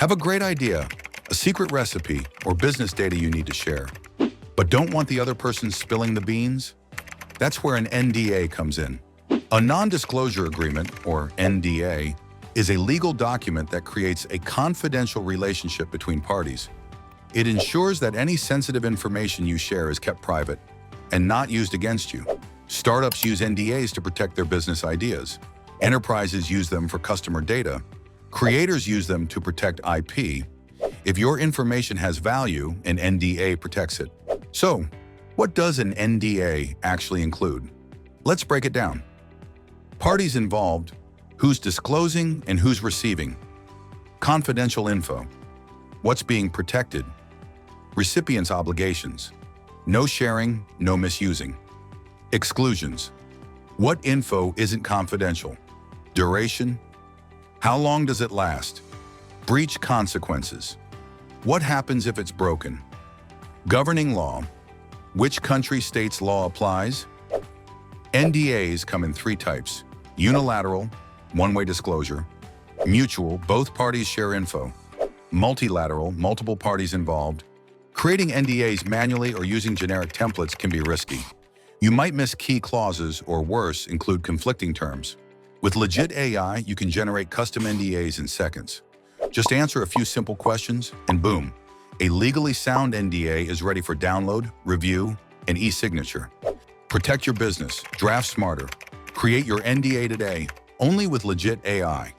Have a great idea, a secret recipe, or business data you need to share, but don't want the other person spilling the beans? That's where an NDA comes in. A non-disclosure agreement, or NDA, is a legal document that creates a confidential relationship between parties. It ensures that any sensitive information you share is kept private and not used against you. Startups use NDAs to protect their business ideas. Enterprises use them for customer data. Creators use them to protect IP. If your information has value, an NDA protects it. So, what does an NDA actually include? Let's break it down. Parties involved, who's disclosing and who's receiving. Confidential info. What's being protected? Recipient's obligations. No sharing, no misusing. Exclusions. What info isn't confidential? Duration. How long does it last? Breach consequences. What happens if it's broken? Governing law. Which country state's law applies? NDAs come in 3 types: unilateral, one-way disclosure; mutual, both parties share info; multilateral, multiple parties involved. Creating NDAs manually or using generic templates can be risky. You might miss key clauses or worse, include conflicting terms. With Legitt AI, you can generate custom NDAs in seconds. Just answer a few simple questions and boom, a legally sound NDA is ready for download, review, and e-signature. Protect your business, draft smarter. Create your NDA today, only with Legitt AI.